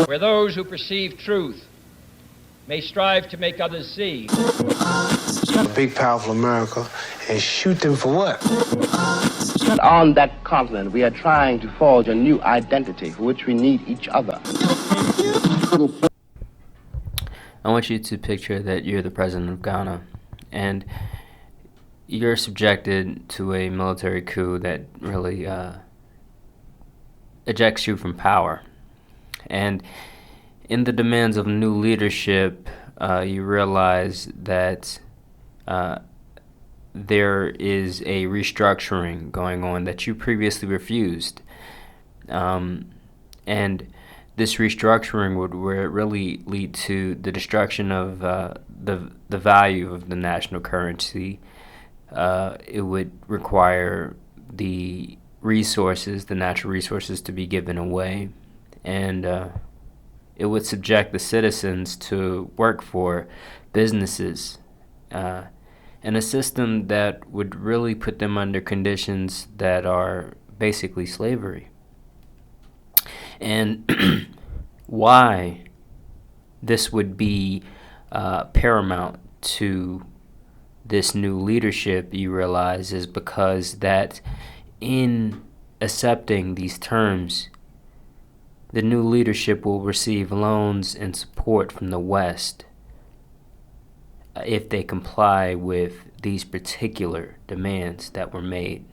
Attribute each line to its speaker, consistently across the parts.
Speaker 1: where those who perceive truth may strive to make others see.
Speaker 2: A big, powerful America, and shoot them for what?
Speaker 3: On that continent, we are trying to forge a new identity for which we need each other.
Speaker 4: I want you to picture that you're the president of Ghana, and you're subjected to a military coup that really ejects you from power. And in the demands of new leadership, you realize that there is a restructuring going on that you previously refused. And this restructuring would really lead to the destruction of the value of the national currency. It would require the resources, the natural resources, to be given away. And it would subject the citizens to work for businesses in a system that would really put them under conditions that are basically slavery. And why this would be paramount to this new leadership, you realize, is because that in accepting these terms, the new leadership will receive loans and support from the West if they comply with these particular demands that were made.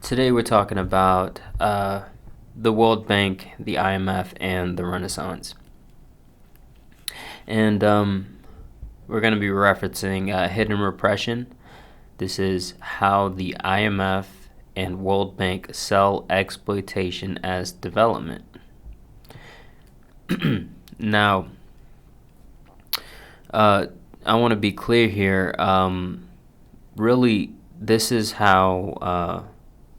Speaker 4: Today we're talking about the World Bank, the IMF, and the Renaissance. And we're going to be referencing Hidden Repression. This is how the IMF and World Bank sell exploitation as development. Now, I want to be clear here. Really, this is how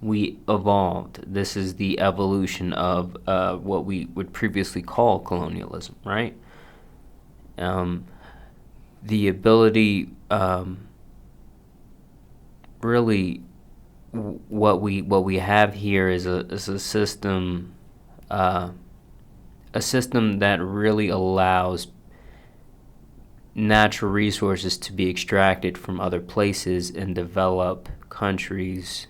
Speaker 4: we evolved. This is the evolution of what we would previously call colonialism, right? The ability, really, what we have here is a system that really allows natural resources to be extracted from other places and develop countries,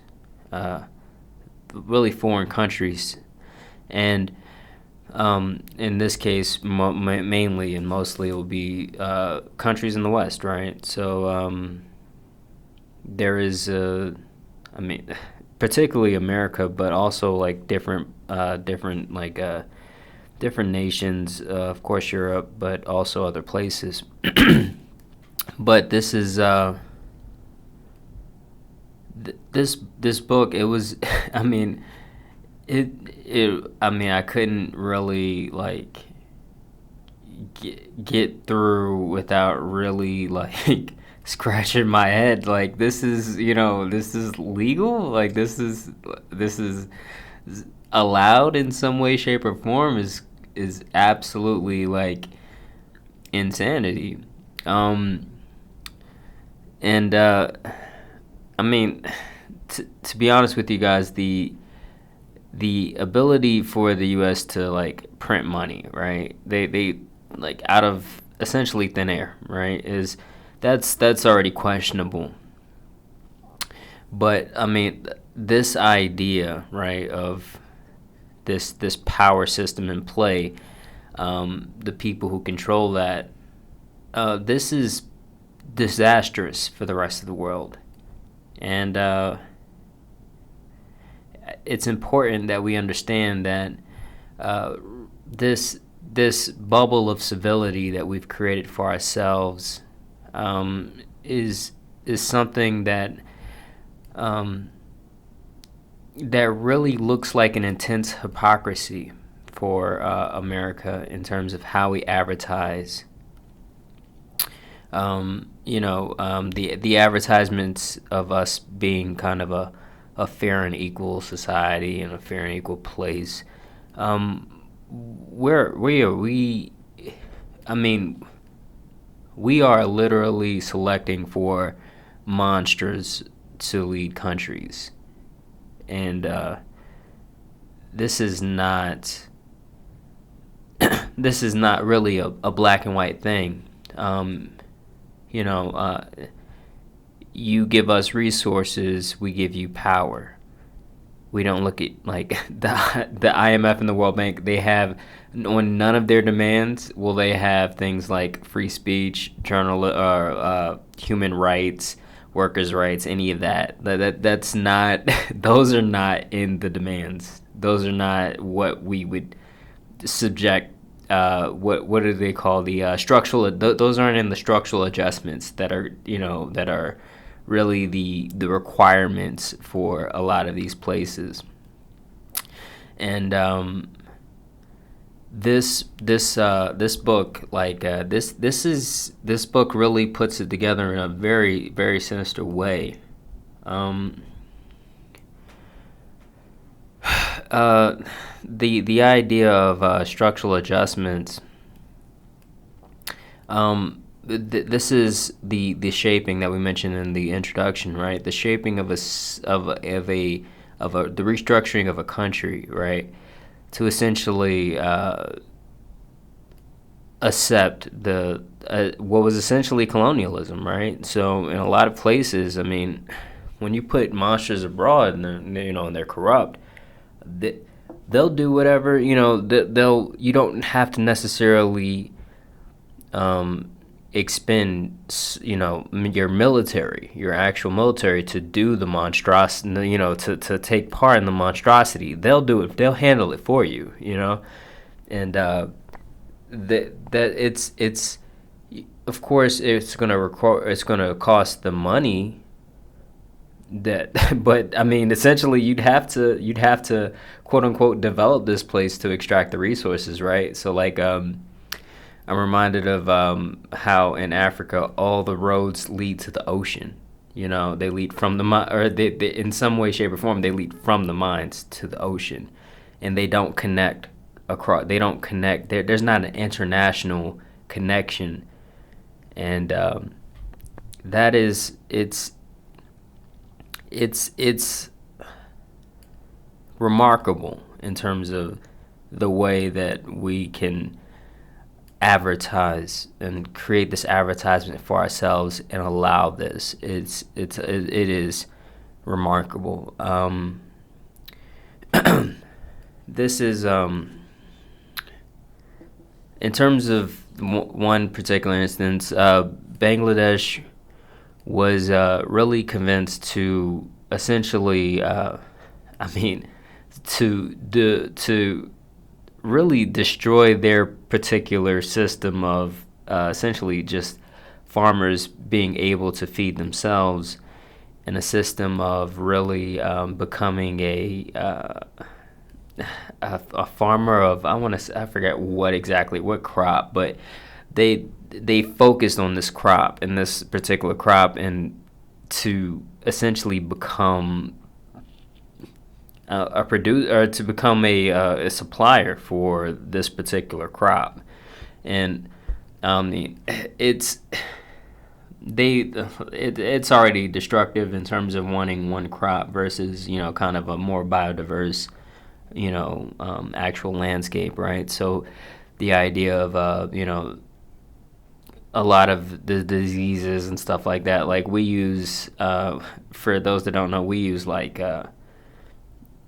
Speaker 4: really foreign countries, and in this case, mainly and mostly, it will be countries in the West, right? So there is particularly America, but also like different nations, of course Europe, but also other places. But this is this book. It was, I couldn't really like get through without really like scratching my head. Like, this is legal. Like, this is allowed in some way, shape, or form is absolutely like insanity. To be honest with you guys, the ability for the U.S. to like print money, right? They like out of essentially thin air, right? That's already questionable. But this idea, right, of this power system in play, the people who control that, this is disastrous for the rest of the world. And it's important that we understand that this bubble of civility that we've created for ourselves is something that that really looks like an intense hypocrisy for America in terms of how we advertise. The advertisements of us being kind of a fair and equal society and a fair and equal place. We are literally selecting for monsters to lead countries, and this is not this is not really a black and white thing. You know, you give us resources, we give you power. We don't look at like the IMF and the World Bank. They have on none of their demands will they have things like free speech, human rights, workers' rights, any of that. That's not. Those are not in the demands. Those are not what we would subject. What do they call the structural? Those aren't in the structural adjustments that are that are really the requirements for a lot of these places. And this book, like this book really puts it together in a very, very sinister way. The idea of structural adjustments. This is the shaping that we mentioned in the introduction, right? The shaping of the restructuring of a country, right? To essentially accept what was essentially colonialism, right? So in a lot of places, I mean, when you put monsters abroad and they're corrupt, they'll do whatever, you don't have to necessarily expend your military, your actual military, to do the monstrosity, to take part in the monstrosity. They'll do it, they'll handle it for you, and that it's of course it's gonna cost the money. But I mean, essentially, you'd have to quote unquote develop this place to extract the resources, right? So like, I'm reminded of how in Africa all the roads lead to the ocean. They lead from they in some way, shape, or form they lead from the mines to the ocean, and they don't connect across. They don't connect. There's not an international connection, and that is it's remarkable in terms of the way that we can advertise and create this advertisement for ourselves and allow this. It is remarkable. This is in terms of one particular instance, Bangladesh was really convinced to essentially, to really destroy their particular system of essentially just farmers being able to feed themselves, in a system of really becoming a farmer of I forget what crop, but they focused on this crop and this particular crop, and to essentially become a producer, or to become a supplier for this particular crop. And it's already destructive in terms of wanting one crop versus kind of a more biodiverse actual landscape, right? So the idea of a lot of the diseases and stuff like that, like we use for those that don't know, we use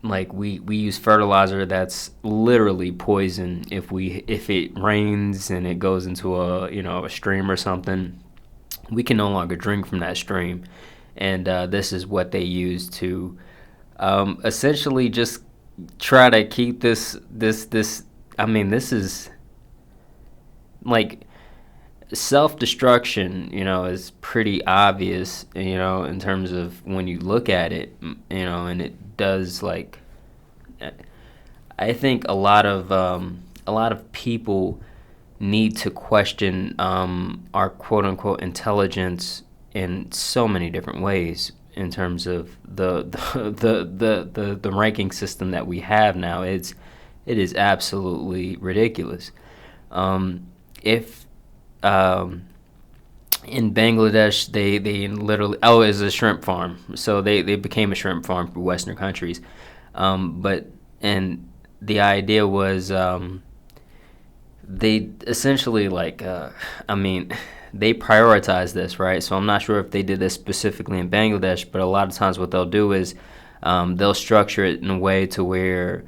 Speaker 4: we use fertilizer that's literally poison. If it rains and it goes into a stream or something, we can no longer drink from that stream. And this is what they use to essentially just try to keep this I mean, this is like self-destruction, is pretty obvious, in terms of when you look at it, and it does, like, I think a lot of people need to question our quote-unquote intelligence in so many different ways, in terms of the ranking system that we have now. It is absolutely ridiculous. in Bangladesh, they literally, oh, it's a shrimp farm. So they became a shrimp farm for Western countries. But and the idea was they essentially they prioritize this, right? So I'm not sure if they did this specifically in Bangladesh, but a lot of times what they'll do is they'll structure it in a way to where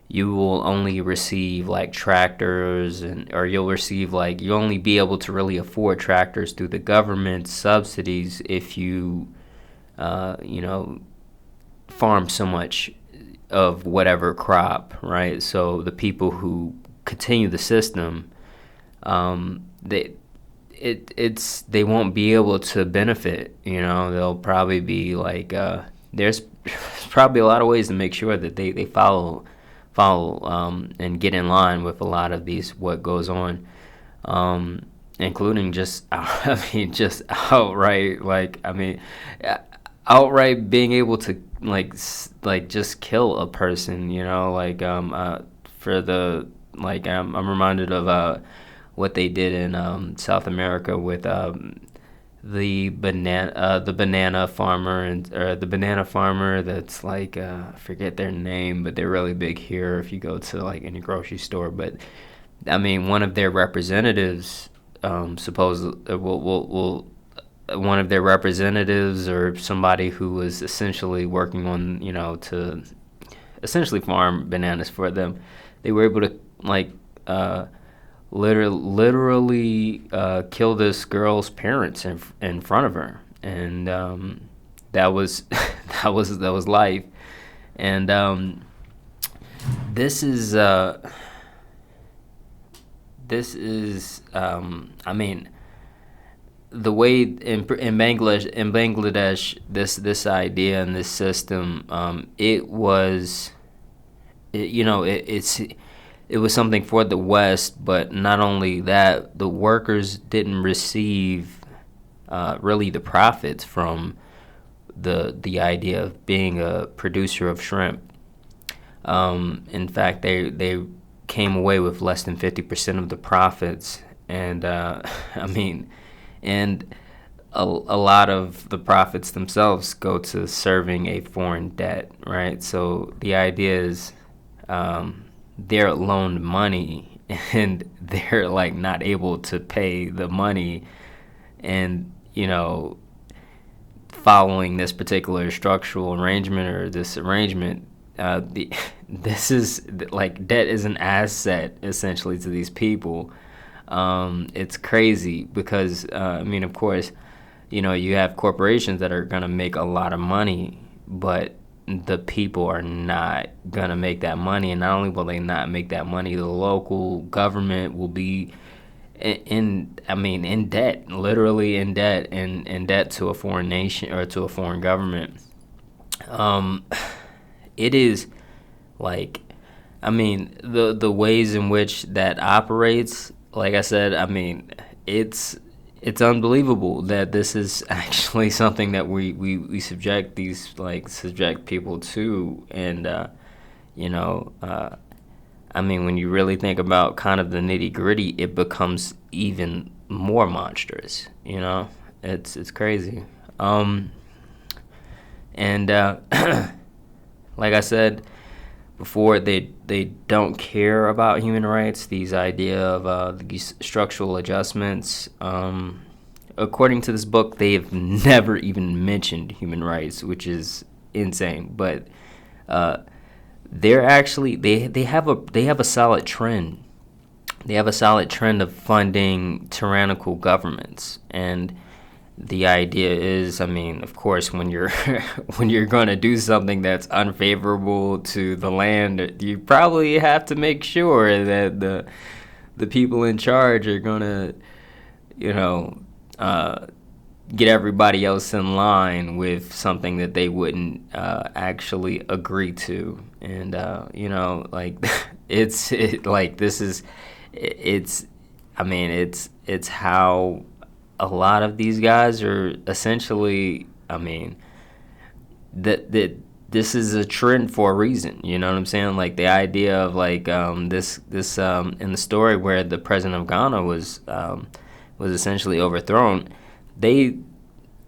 Speaker 4: you will only receive like tractors, or you'll receive you'll only be able to really afford tractors through the government subsidies if you farm so much of whatever crop, right? So the people who continue the system, they won't be able to benefit. They'll probably be there's probably a lot of ways to make sure that they follow and get in line with a lot of what goes on, including just just outright being able to just kill a person. For the I'm reminded of what they did in South America with the banana farmer or the banana farmer that's I forget their name, but they're really big here if you go to any grocery store. But one of their representatives one of their representatives or somebody who was essentially working on to essentially farm bananas for them, they were able to literally kill this girl's parents in front of her, and that was that was life. And this is the way in Bangladesh this idea and this system, it was something for the West, but not only that, the workers didn't receive really the profits from the idea of being a producer of shrimp. In fact, they came away with less than 50% of the profits, and and a lot of the profits themselves go to serving a foreign debt, right? So the idea is they're loaned money and they're not able to pay the money, and following this particular structural arrangement or this arrangement, this is debt is an asset essentially to these people. It's crazy because of course you have corporations that are going to make a lot of money, but the people are not going to make that money. And not only will they not make that money, the local government will be in debt, literally in debt to a foreign nation or to a foreign government. It is the ways in which that operates, like I said, it's unbelievable that this is actually something that we subject people to. And when you really think about kind of the nitty-gritty, it becomes even more monstrous. It's crazy. And like I said before, they don't care about human rights. These idea of these structural adjustments. According to this book, they have never even mentioned human rights, which is insane. But they're actually they have a solid trend. They have a solid trend of funding tyrannical governments, and the idea is, of course, when you're when you're going to do something that's unfavorable to the land, you probably have to make sure that the people in charge are going to, get everybody else in line with something that they wouldn't actually agree to. And it's how a lot of these guys are essentially, that this is a trend for a reason. You know what I'm saying? The idea of this in the story where the president of Ghana was essentially overthrown. they,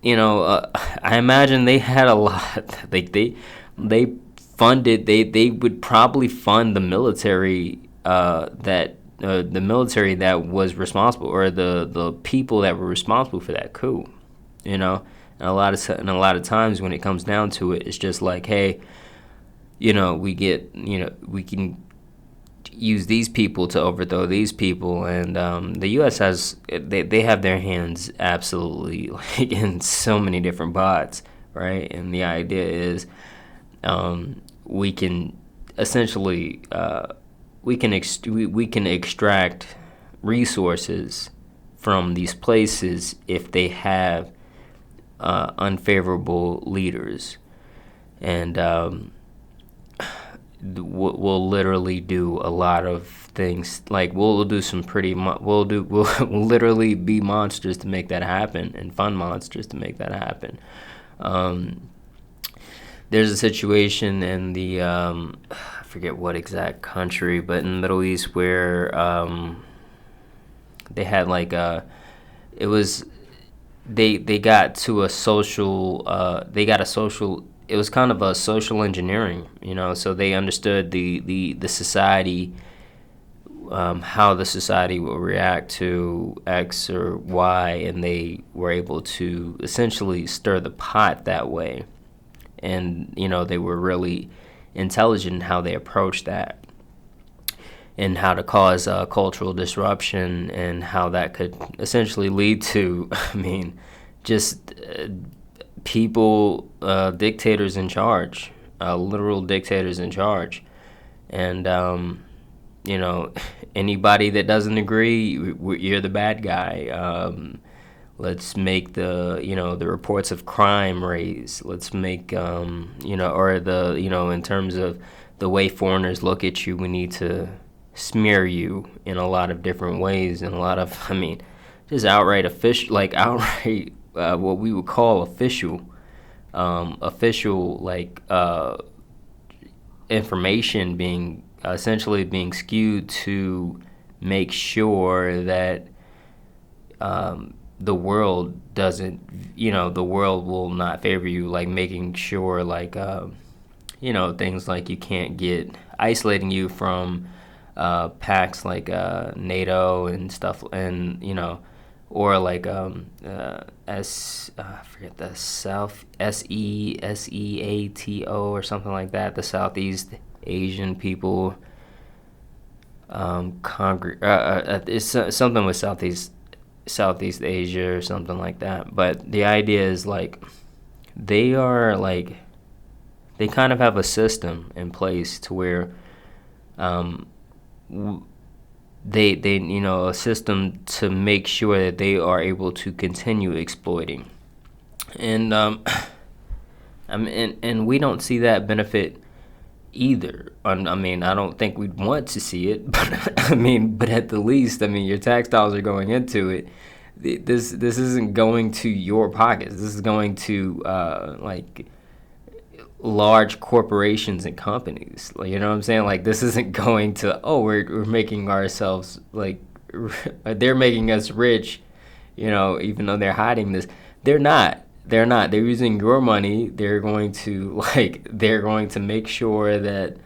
Speaker 4: I imagine they had a lot. Like they funded. They would probably fund the military the military that was responsible, or the people that were responsible for that coup. And a lot of times when it comes down to it, it's just like, hey, we can use these people to overthrow these people, and the U.S. they have their hands absolutely like in so many different pots, right? And the idea is we can essentially we can extract resources from these places if they have unfavorable leaders, and we'll literally do a lot of things. Like we'll do some we'll literally be monsters to make that happen, and fund monsters to make that happen. There's a situation in the I forget what exact country, but in the Middle East where they had like it was they got to a social it was kind of a social engineering, so they understood the society, how the society will react to X or Y, and they were able to essentially stir the pot that way. And, they were really intelligent in how they approached that, and how to cause cultural disruption, and how that could essentially lead to, just people, dictators in charge, literal dictators in charge. And, anybody that doesn't agree, you're the bad guy. Let's make the reports of crime raise. Let's make, or in terms of the way foreigners look at you, we need to smear you in a lot of different ways, and a lot of, just outright what we would call official information being essentially being skewed to make sure that the world doesn't, the world will not favor you, like making sure things like you can't get, isolating you from pacts like NATO and stuff, and or like I forget the SEATO or something like that, the Southeast Asian people it's something with Southeast Asia or something like that. But the idea is like they kind of have a system in place to where they a system to make sure that they are able to continue exploiting, and and we don't see that benefit either. I don't think we'd want to see it, but but at the least, your tax dollars are going into it. This isn't going to your pockets. This is going to large corporations and companies. You know what I'm saying? Like, this isn't going to, we're making ourselves, like, they're making us rich, even though they're hiding this. They're not. They're using your money. They're going to make sure that,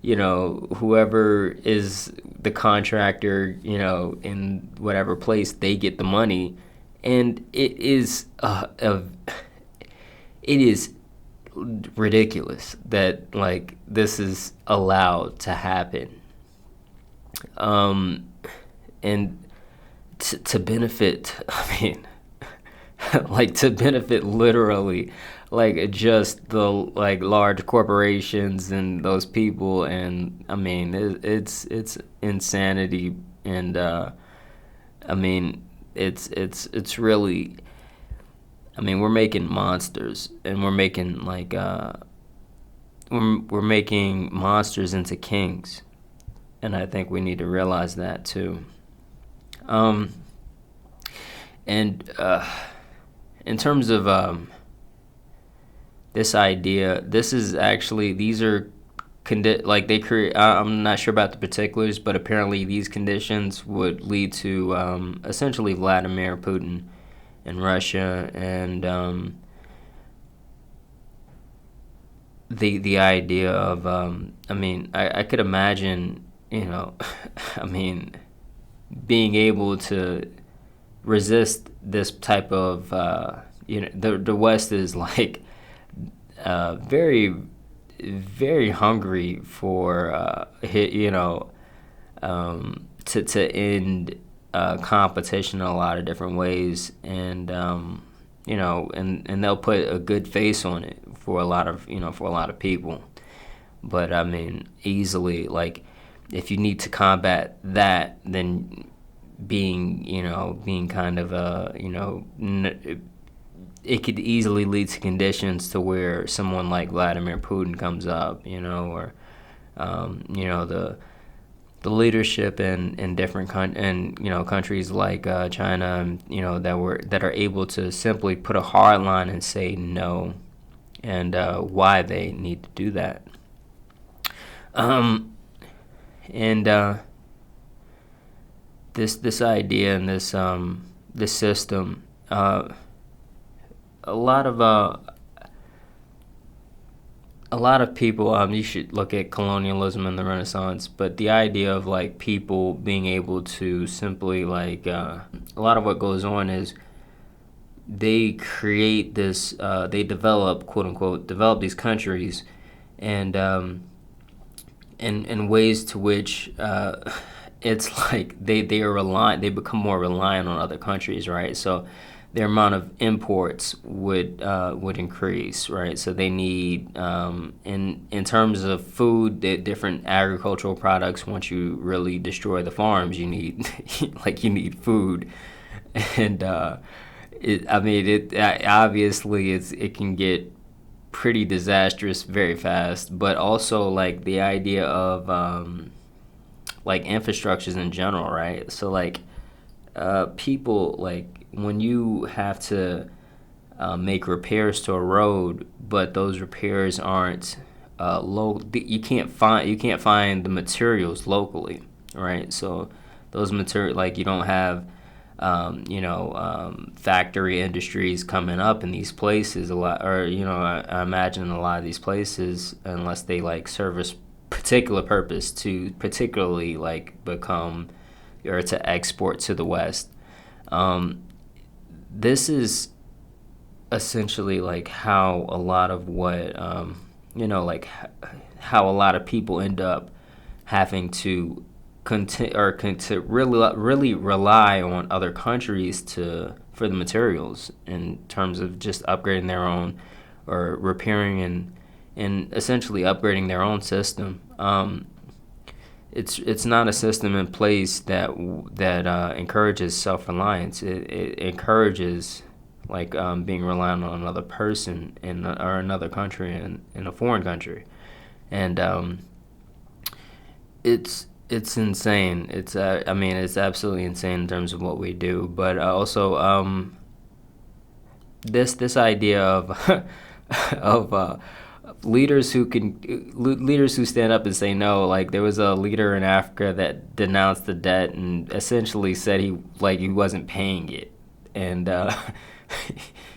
Speaker 4: whoever is the contractor, in whatever place, they get the money. And it is ridiculous that this is allowed to happen, and to benefit, to benefit literally just the large corporations and those people. And it's insanity. And it's really, we're making monsters, and we're making we're making monsters into kings, and I think we need to realize that too. And in terms of this idea, these are they create. I'm not sure about the particulars, but apparently these conditions would lead to essentially Vladimir Putin and Russia, and the idea of I could imagine, I mean, being able to resist this type of the West is like very, very hungry for to end competition in a lot of different ways, and and they'll put a good face on it for a lot of people. But I mean, easily, like, if you need to combat that, then being kind of it could easily lead to conditions to where someone like Vladimir Putin comes up, or the leadership in different countries like China, that are able to simply put a hard line and say no, and why they need to do that. And this idea and this system, a lot of people, you should look at colonialism and the Renaissance, but the idea of like people being able to simply a lot of what goes on is they create this, they develop, quote unquote, develop these countries, and in ways to which it's like they become more reliant on other countries, right? So their amount of imports would increase, right? So they need, in terms of food, the different agricultural products. Once you really destroy the farms, you need you need food, and obviously it can get pretty disastrous very fast. But also like the idea of infrastructures in general, right? So people, when you have to make repairs to a road, but those repairs aren't you can't find the materials locally, right? So those materials, you don't have factory industries coming up in these places a lot, or I imagine a lot of these places, unless they service particular purpose to particularly become or to export to the West. This is essentially how a lot of what how a lot of people end up having to really rely on other countries for the materials, in terms of just upgrading their own, or repairing and essentially upgrading their own system. It's not a system in place that encourages self-reliance. It encourages being reliant on another person or another country in a foreign country, and it's insane. It's it's absolutely insane in terms of what we do, but also this idea of of leaders who stand up and say no. There was a leader in Africa that denounced the debt and essentially said he wasn't paying it, and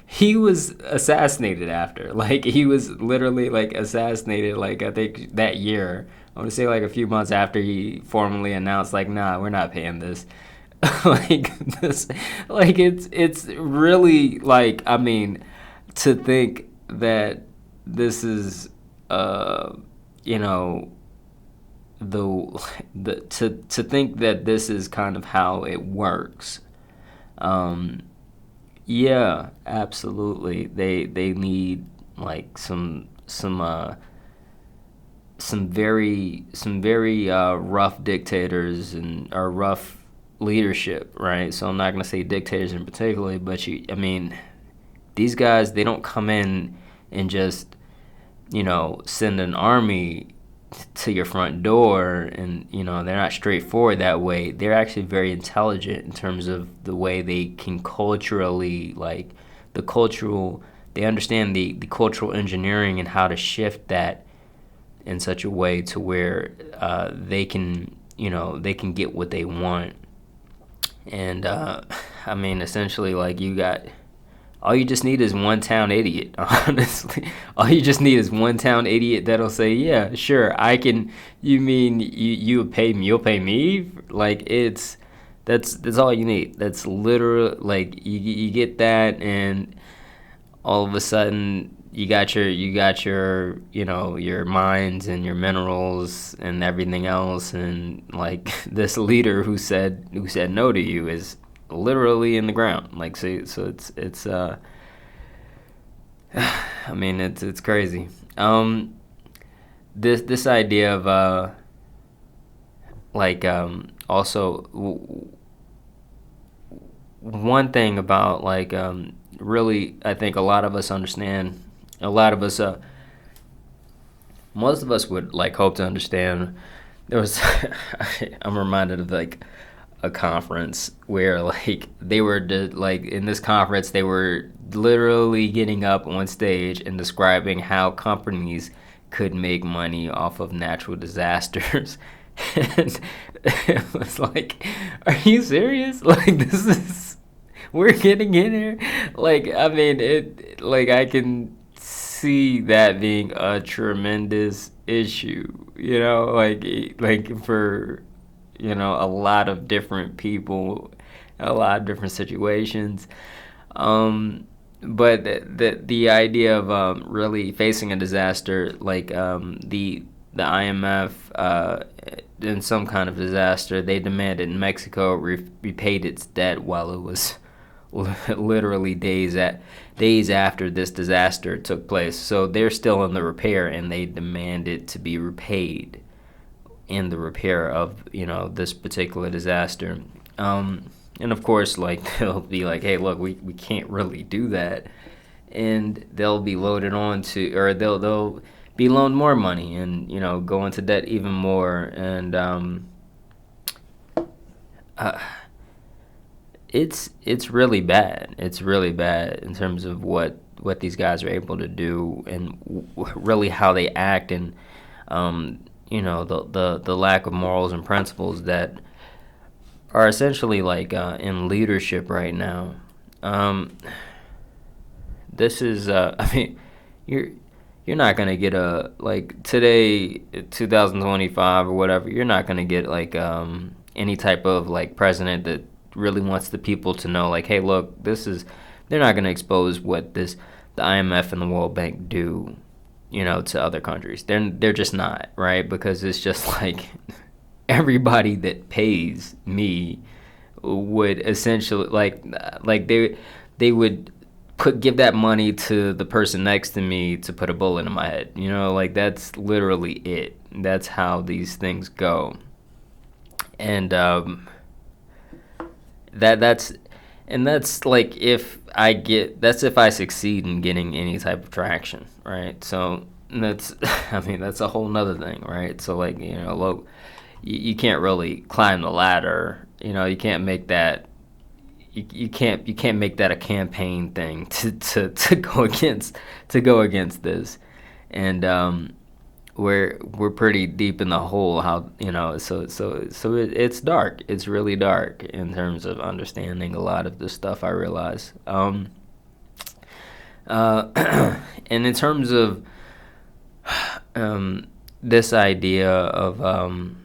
Speaker 4: he was assassinated after. He was literally assassinated. I think that year, I want to say a few months after he formally announced nah, we're not paying this. It's really to think that this is to think that this is kind of how it works. Yeah, absolutely. They need some very rough dictators or rough leadership, right? So I'm not gonna say dictators in particular, but these guys, they don't come in and just send an army to your front door, and they're not straightforward that way. They're actually very intelligent in terms of the way they can culturally they understand the cultural engineering and how to shift that in such a way to where they can get what they want. And essentially you got all you just need is one town idiot. Honestly, all you just need is one town idiot that'll say, "Yeah, sure, I can." You mean you pay me? You'll pay me? Like that's all you need. That's literal. Like you get that, and all of a sudden you got your your mines and your minerals and everything else, and like this leader who said no to you is literally in the ground. Like so it's I mean it's crazy. This idea of also one thing about really, I think a lot of us understand. A lot of us, most of us would hope to understand. There was, I'm reminded of a conference where they were in this conference they were literally getting up on stage and describing how companies could make money off of natural disasters. And it was like, are you serious? This is, we're getting in here. I mean, I can see that being a tremendous issue, for, a lot of different people, a lot of different situations. But the idea of really facing a disaster, the IMF, in some kind of disaster, they demanded Mexico repaid its debt while it was literally days after this disaster took place. So they're still in the repair, and they demand it to be repaid in the repair of this particular disaster. And of course, they'll be like, hey, look, we can't really do that, and they'll be loaded on to, or they'll be loaned more money and go into debt even more, and it's really bad. It's really bad in terms of what these guys are able to do, and really how they act, and the lack of morals and principles that are essentially in leadership right now. This is I mean, you're not gonna get a today, 2025 or whatever. You're not gonna get any type of president that really wants the people to know hey, look, they're not gonna expose what the IMF and the World Bank do to other countries. They're just not, right? Because it's just everybody that pays me would essentially they would give that money to the person next to me to put a bullet in my head. That's literally it. That's how these things go. And that's if I succeed in getting any type of traction, right? So that's that's a whole nother thing, right? So look, you can't really climb the ladder. You can't make that. You can't make that a campaign thing to go against this, and we're pretty deep in the hole. How so it's dark. It's really dark in terms of understanding a lot of this stuff, I realize. And in terms of this idea of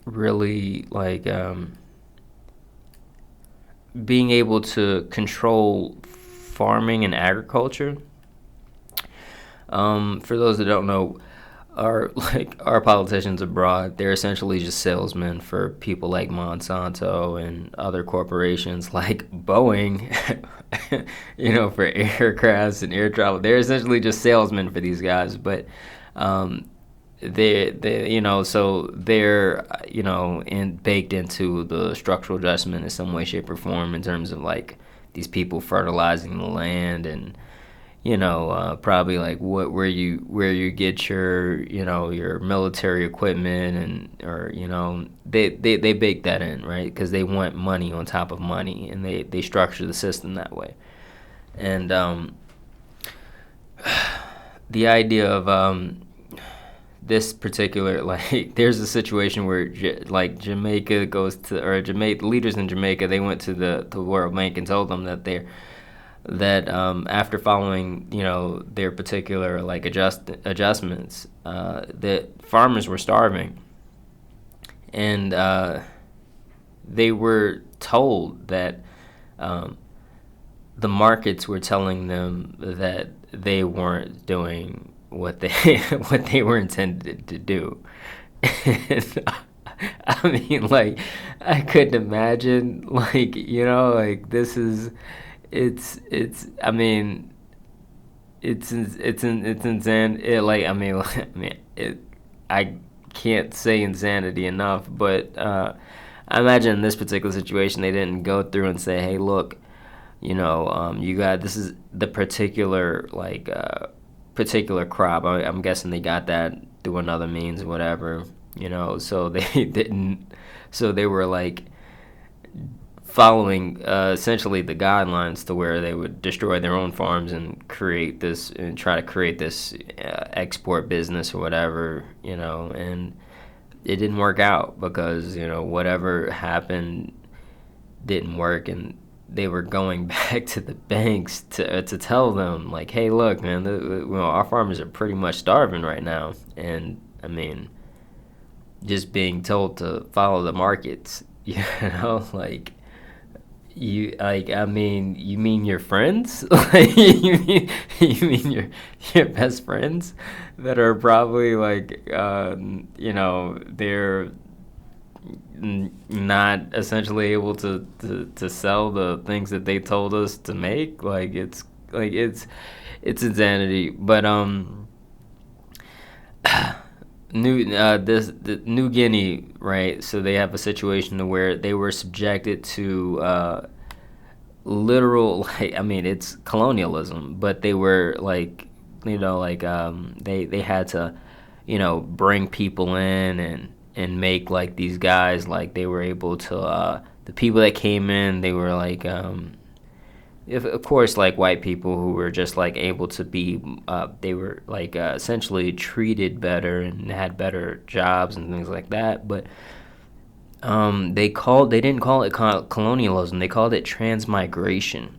Speaker 4: really being able to control farming and agriculture. For those that don't know, our politicians abroad, they're essentially just salesmen for people like Monsanto and other corporations like Boeing, for aircrafts and air travel. They're essentially just salesmen for these guys, but so they're baked into the structural adjustment in some way, shape, or form in terms of these people fertilizing the land, and probably where you get your military equipment, and or they bake that in, right? Because they want money on top of money, and they structure the system that way. And the idea of this particular, like, there's a situation where like Jamaica goes to, or Jamaica leaders in Jamaica, they went to the World Bank and told them that after following, their particular like adjustments, that farmers were starving, and they were told that the markets were telling them that they weren't doing what they were intended to do. And I mean, like, I couldn't imagine, like, like, this is, I mean, it's insane. I can't say insanity enough, but I imagine in this particular situation, they didn't go through and say, hey, look, you got, this is the particular, like, particular crop. I'm guessing they got that through another means or whatever, so they didn't, so they were, like, following essentially the guidelines to where they would destroy their own farms and try to create this export business or whatever, and it didn't work out because, whatever happened didn't work, and they were going back to the banks to tell them, like, hey, look, man, our farmers are pretty much starving right now. And, I mean, just being told to follow the markets, like, you mean your friends? Like, you mean your best friends that are probably, like, they're not essentially able to sell the things that they told us to make. It's insanity. But New Guinea, right? So they have a situation where they were subjected to literal, like, I mean, it's colonialism, but they were like, they had to, bring people in and make, like, these guys, like, they were able to, the people that came in, they were, like, of course, like, white people who were just, like, able to be, they were, like, essentially treated better and had better jobs and things like that, but they didn't call it colonialism, they called it transmigration,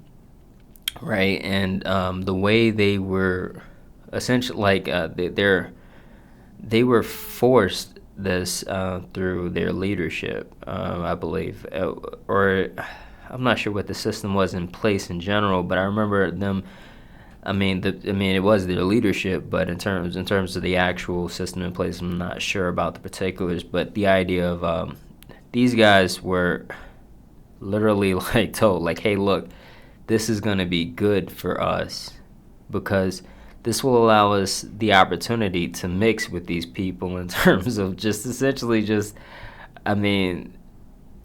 Speaker 4: right? And the way they were essentially, like, they were forced this through their leadership, I believe, or I'm not sure what the system was in place in general, but I remember them. I mean, it was their leadership, but in terms of the actual system in place, I'm not sure about the particulars. But the idea of these guys were literally, like, told, like, hey, look, this is going to be good for us because this will allow us the opportunity to mix with these people in terms of just essentially just, I mean,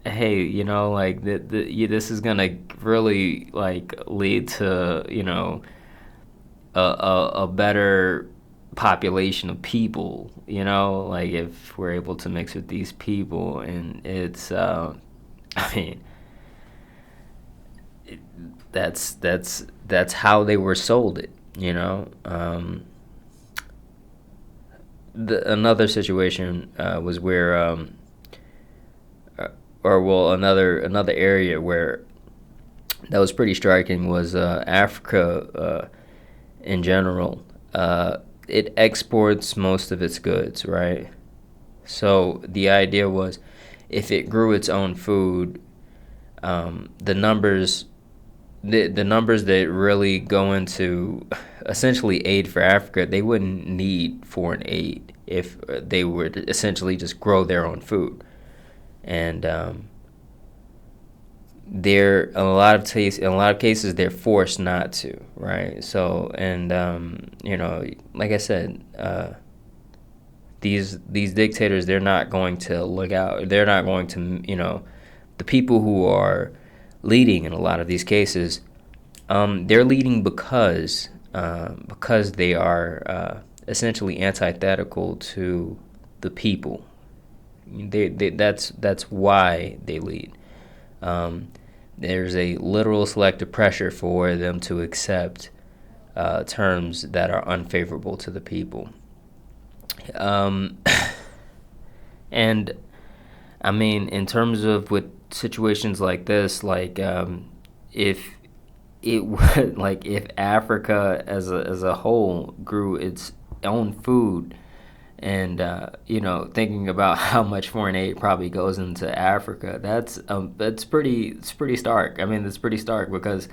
Speaker 4: hey, like, this is going to really, like, lead to, a better population of people, like, if we're able to mix with these people. And it's, I mean, that's how they were sold it. Another situation was where, another area where that was pretty striking was Africa in general. It exports most of its goods, right? So the idea was, if it grew its own food, the numbers that really go into essentially aid for Africa, they wouldn't need foreign aid if they were to essentially just grow their own food. And they're in a lot of cases they're forced not to, right? So, and like I said, these dictators, they're not going to look out. They're not going to, the people who are leading in a lot of these cases, they're leading because they are essentially antithetical to the people. That's why they lead. There's a literal selective pressure for them to accept terms that are unfavorable to the people. Um, and I mean, in terms of with situations like this, like if it would like if Africa as a whole grew its own food, and thinking about how much foreign aid probably goes into Africa, that's pretty it's pretty stark. I mean, it's pretty stark because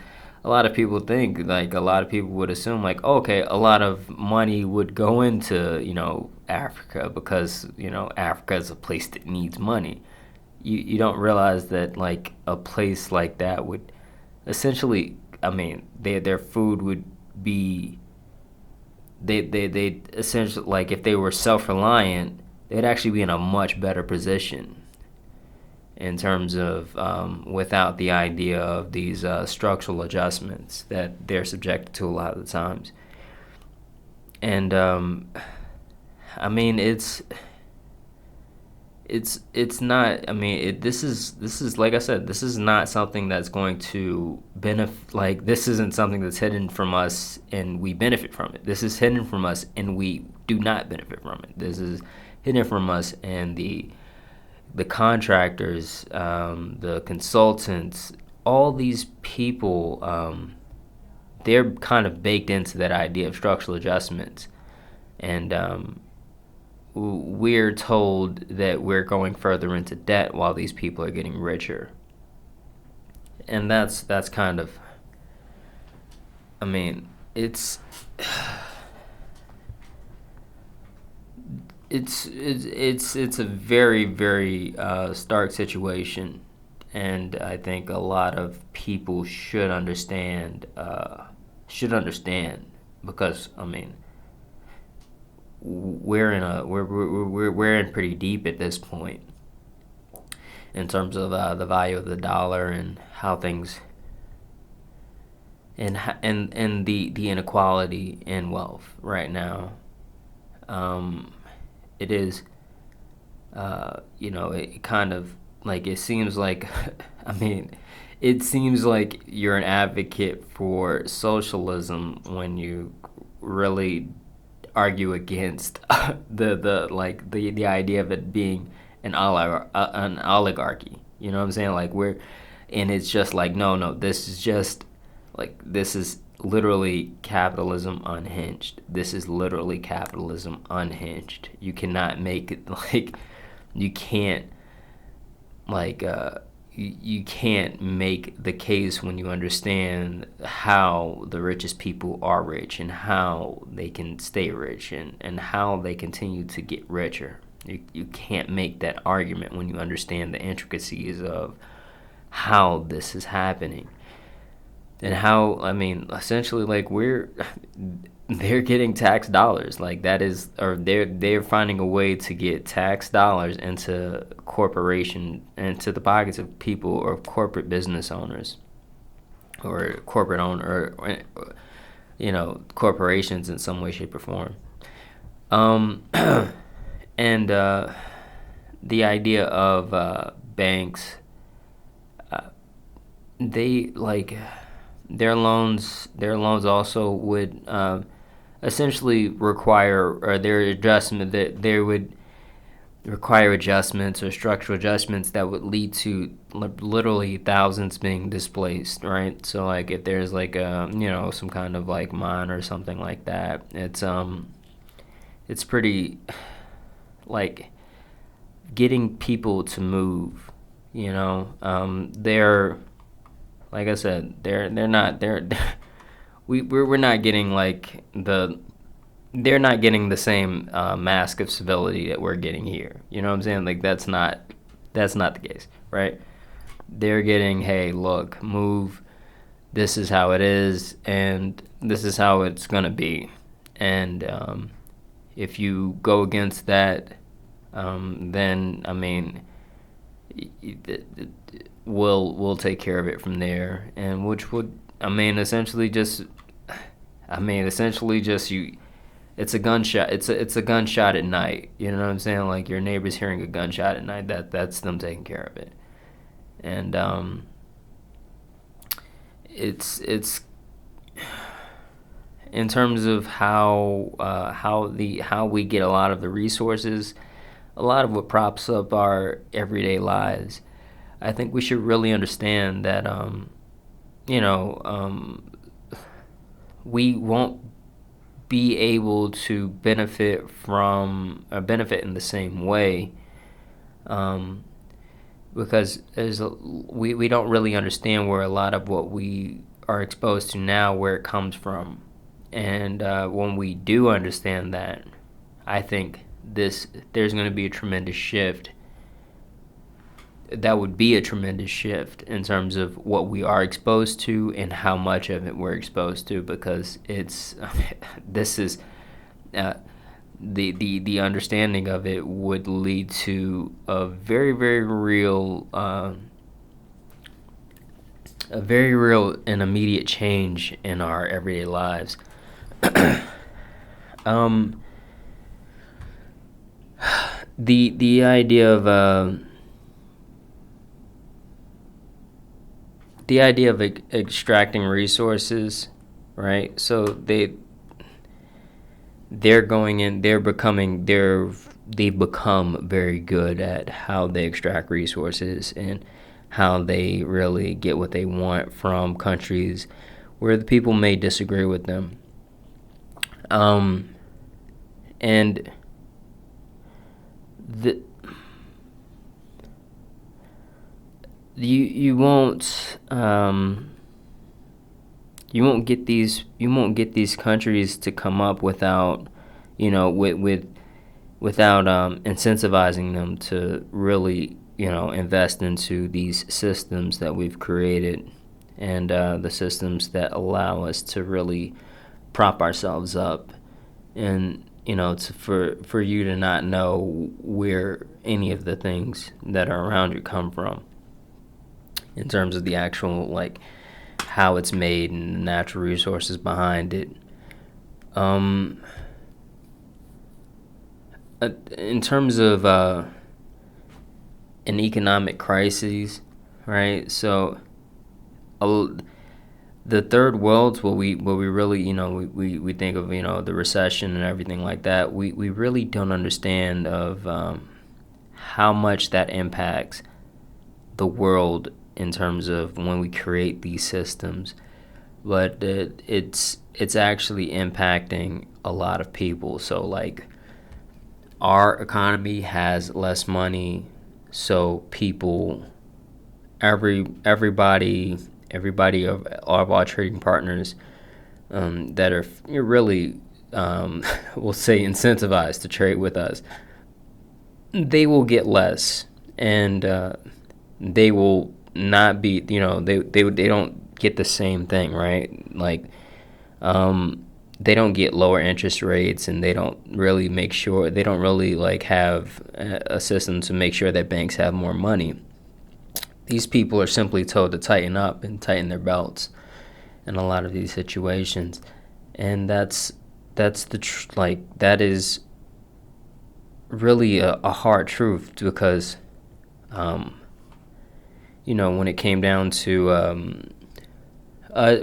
Speaker 4: a lot of people think like a lot of people would assume like, okay, a lot of money would go into Africa because Africa is a place that needs money. You don't realize that like a place like that would essentially, I mean, their food would be they essentially, like, if they were self-reliant, they'd actually be in a much better position in terms of without the idea of these structural adjustments that they're subjected to a lot of the times. And I mean, it's not. I mean, this is like I said. This is not something that's going to benefit. Like, this isn't something that's hidden from us and we benefit from it. This is hidden from us and we do not benefit from it. This is hidden from us and the contractors, the consultants, all these people. They're kind of baked into that idea of structural adjustments, and we're told that we're going further into debt while these people are getting richer. And that's kind of, I mean, it's a very, very stark situation, and I think a lot of people should understand because, I mean, we're in pretty deep at this point in terms of the value of the dollar and how things and the inequality in wealth right now. It is it kind of like, it seems like I mean, it seems like you're an advocate for socialism when you really argue against the idea of it being an oligarchy. You know what I'm saying? Like, and it's just like, no, this is just like, this is literally capitalism unhinged. This is literally capitalism unhinged. You cannot make it like, you can't like you can't make the case when you understand how the richest people are rich and how they can stay rich and how they continue to get richer. You can't make that argument when you understand the intricacies of how this is happening. And how, I mean, essentially, like, they're getting tax dollars, like, that is, or they're finding a way to get tax dollars into into the pockets of people or corporate business owners or corporate owner, or corporations in some way, shape, or form. And the idea of banks, they like. Their loans also would essentially require, or their adjustment, that they would require adjustments or structural adjustments that would lead to literally thousands being displaced, right? So like, if there's like some kind of like mine or something like that, it's pretty like getting people to move, they're, like I said, we're not getting like they're not getting the same mask of civility that we're getting here. You know what I'm saying? Like, that's not the case, right? They're getting, hey, look, move. This is how it is, and this is how it's gonna be. And if you go against that, then, I mean, we'll take care of it from there, and which would, essentially just you, it's a gunshot. It's a gunshot at night. You know what I'm saying? Like, your neighbor's hearing a gunshot at night. That's them taking care of it, and in terms of how we get a lot of the resources, a lot of what props up our everyday lives, I think we should really understand that we won't be able to benefit in the same way, because we don't really understand where a lot of what we are exposed to now, where it comes from. And when we do understand that, I think there's going to be a tremendous shift. That would be a tremendous shift in terms of what we are exposed to and how much of it we're exposed to, because this is the understanding of it would lead to a very, very real and immediate change in our everyday lives. The idea of extracting resources, right? So they've become very good at how they extract resources and how they really get what they want from countries where the people may disagree with them. And you won't get these countries to come up without incentivizing them to really invest into these systems that we've created, and the systems that allow us to really prop ourselves up, and for you to not know where any of the things that are around you come from, in terms of the actual, like, how it's made and the natural resources behind it. In terms of an economic crisis, right? So the third world's what we really, we think of, the recession and everything like that. We really don't understand of how much that impacts the world in terms of when we create these systems, but it's actually impacting a lot of people. So, like, our economy has less money, so people, everybody of our trading partners that are really, we'll say, incentivized to trade with us, they will get less, and they will not be, they don't get the same thing, right? Like, they don't get lower interest rates, and they don't really have a system to make sure that banks have more money. These people are simply told to tighten up and tighten their belts in a lot of these situations, and that is really a hard truth, because when it came down to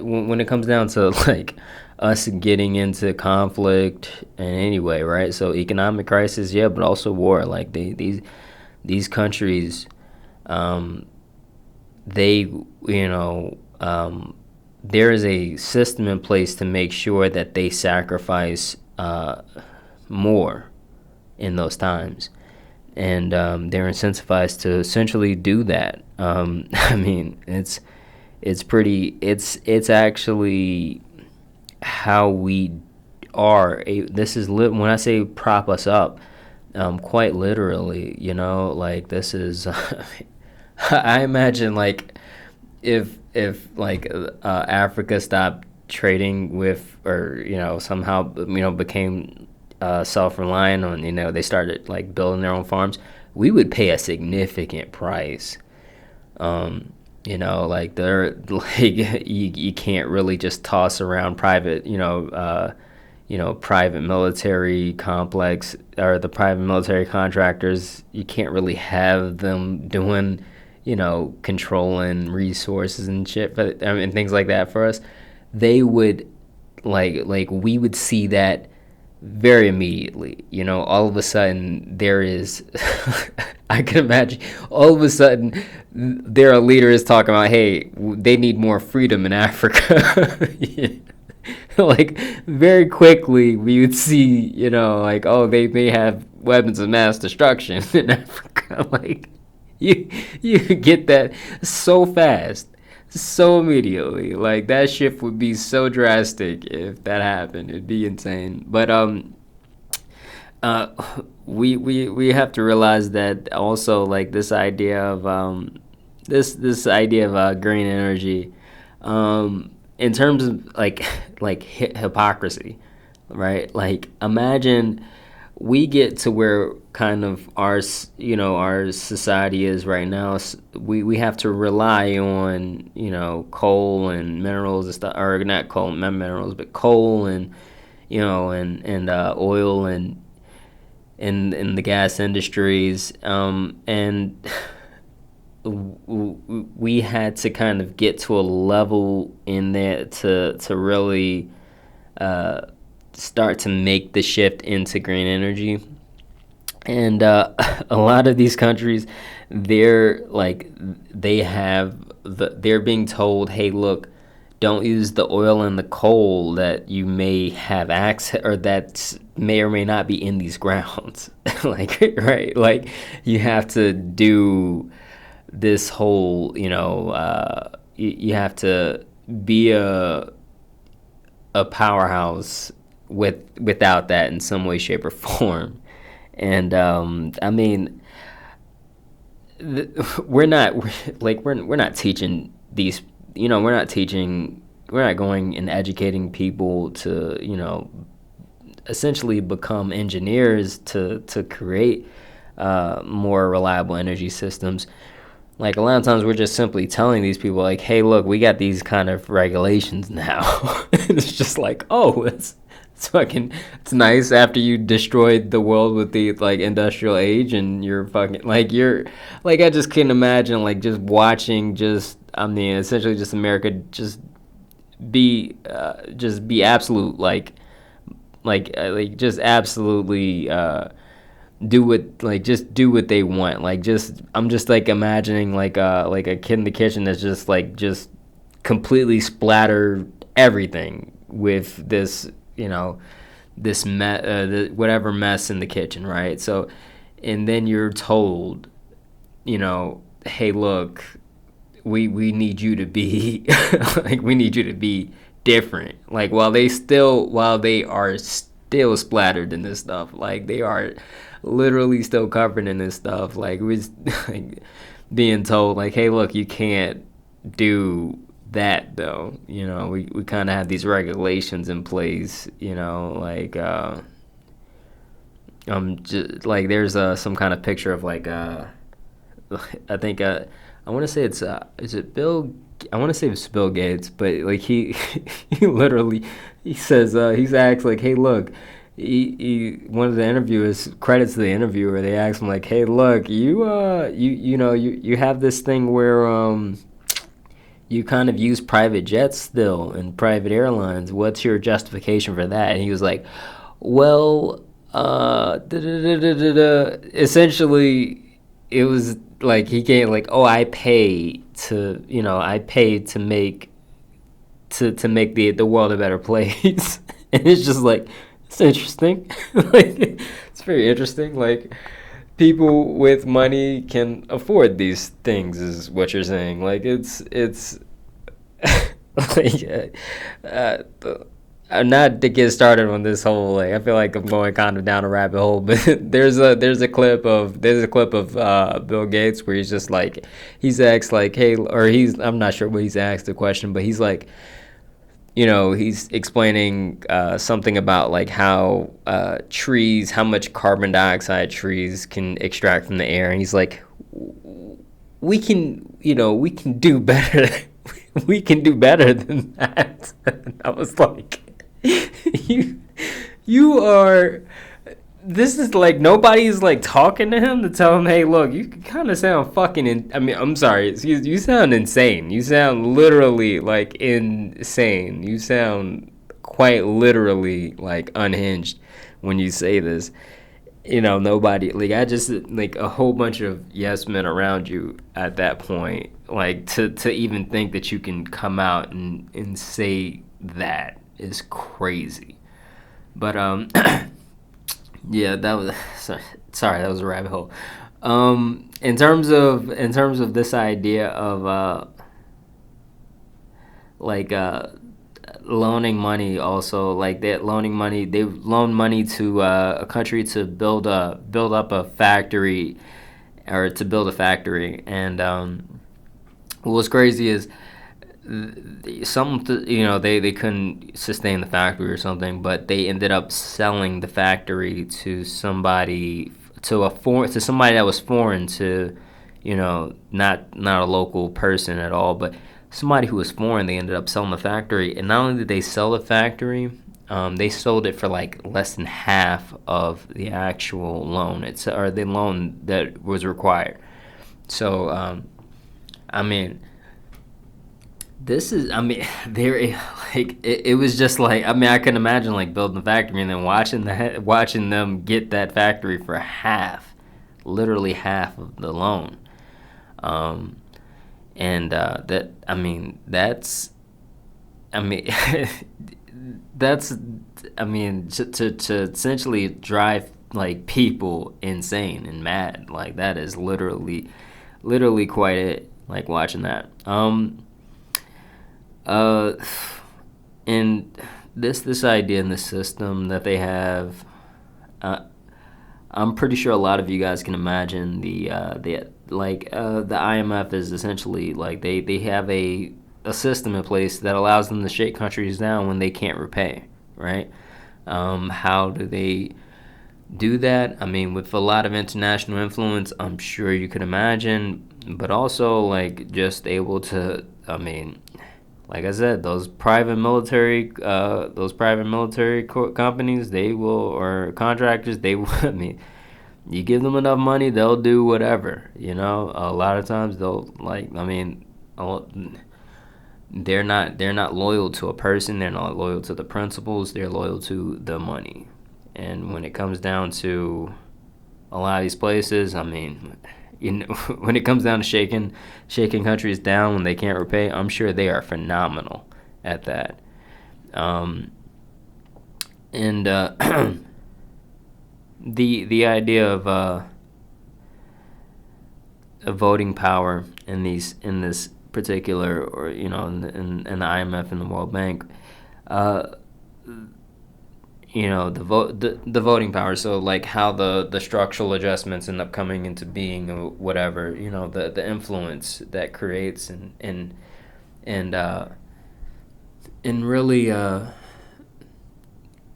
Speaker 4: when it comes down to, like, us getting into conflict in any way, right? So economic crisis, yeah, but also war. Like, these countries, there is a system in place to make sure that they sacrifice more in those times, and they're incentivized to essentially do that. I mean, it's actually how we are. This is when I say prop us up, quite literally, like, this is. I imagine, like, if Africa stopped trading with, or somehow became self-reliant on, they started, like, building their own farms, we would pay a significant price. Like, they're like, you can't really just toss around private military complex, or the private military contractors. You can't really have them doing, controlling resources and shit, but things like that for us. They would, like we would see that very immediately. All of a sudden there is I can imagine all of a sudden there are leaders talking about, hey, they need more freedom in Africa. Like very quickly we would see, like, oh, they may have weapons of mass destruction in Africa. Like you get that so fast, so immediately. Like that shift would be so drastic if that happened. It'd be insane. But we have to realize that also, like, this idea of this idea of green energy, in terms of like hypocrisy, right? Like imagine we get to where kind of our society is right now. We have to rely on coal and minerals and stuff, or not coal, not minerals, but coal and and oil and in the gas industries, and we had to kind of get to a level in there to really start to make the shift into green energy. And a lot of these countries, they're being told, hey, look, don't use the oil and the coal that you may have access, or that may or may not be in these grounds. Right? Like you have to do this whole, you have to be a powerhouse without that in some way, shape, or form. And I mean, we're not teaching these, we're not going and educating people to, essentially become engineers to create more reliable energy systems. Like a lot of times we're just simply telling these people, like, hey, look, we got these kind of regulations now. It's just like, oh, it's nice after you destroyed the world with the industrial age, and you're fucking I just couldn't imagine just watching essentially just America just be absolute just absolutely do what they want. I'm just imagining a kid in the kitchen that's just completely splattered everything with this whatever mess in the kitchen, right? So, and then you're told, hey, look, we need you to be we need you to be different. While they are still splattered in this stuff, they are literally still covered in this stuff. We're being told, hey, look, you can't do that though. We kind of have these regulations in place. There's some kind of picture of I think I want to say it's is it Bill? I want to say it's Bill Gates, but he literally says he's asked hey, look. One of the interviewers credits the interviewer. They asked him hey, look, you have this thing where you kind of use private jets still and private airlines. What's your justification for that? And he was like, well, essentially it was he can't I pay to make the world a better place. And it's just it's interesting. It's very interesting. People with money can afford these things, is what you're saying. It's not to get started on this whole I feel like I'm going kind of down a rabbit hole, but there's a clip of Bill Gates where he's just he's asked hey, or I'm not sure what he's asked the question, but he's he's explaining something about how trees, how much carbon dioxide trees can extract from the air, and he's we can do better. We can do better than that. And I was you are. This is nobody's talking to him to tell him, hey, look, you kind of sound fucking. I'm sorry, excuse, you sound insane. You sound literally insane. You sound quite literally like unhinged when you say this. Nobody, like, I just, like, a whole bunch of yes men around you at that point, like, to even think that you can come out and say that is crazy. But yeah, that was sorry, that was a rabbit hole. In terms of this idea of like loaning money, also, like, they loan money to a country to build up a factory, or to build a factory. And what's crazy is they couldn't sustain the factory or something, but they ended up selling the factory to somebody that was foreign to, not a local person at all, but somebody who was foreign. They ended up selling the factory, and not only did they sell the factory, they sold it for like less than half of the actual loan, or the loan that was required. So, I mean, this is, there, like, it was just like, I can imagine, like, building a factory and then watching them get that factory for literally half of the loan. And that's, to essentially drive, like, people insane and mad. Like, that is literally quite it, like, watching that. And this idea in the system that they have, I'm pretty sure a lot of you guys can imagine the IMF is essentially, like, they have a system in place that allows them to shake countries down when they can't repay, right? How do they do that? With a lot of international influence, I'm sure you could imagine, but also, like, just able to, like I said, those private military companies, they will, or contractors, they will, you give them enough money, they'll do whatever, A lot of times they'll, like, they're not loyal to a person, they're not loyal to the principles, they're loyal to the money. And when it comes down to a lot of these places, when it comes down to shaking countries down when they can't repay, I'm sure they are phenomenal at that. The idea of voting power in this particular, or in the IMF and the World Bank, the voting power. So, like, how the structural adjustments end up coming into being, or whatever, the influence that creates and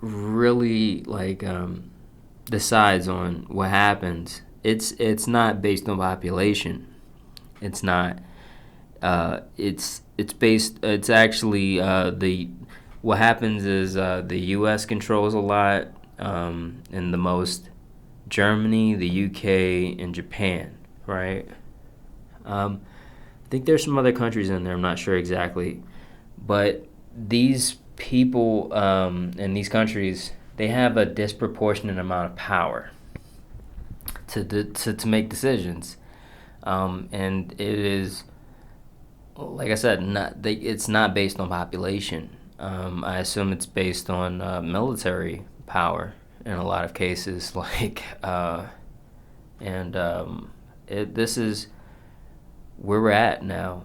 Speaker 4: really like decides on what happens. It's not based on population. It's not. It's based. It's actually what happens is the U.S. controls a lot, and the most Germany, the UK, and Japan, right? I think there's some other countries in there. I'm not sure exactly, but these people in these countries, they have a disproportionate amount of power to make decisions, and it is, like I said, it's not based on population. I assume it's based on military power in a lot of cases, like, this is where we're at now.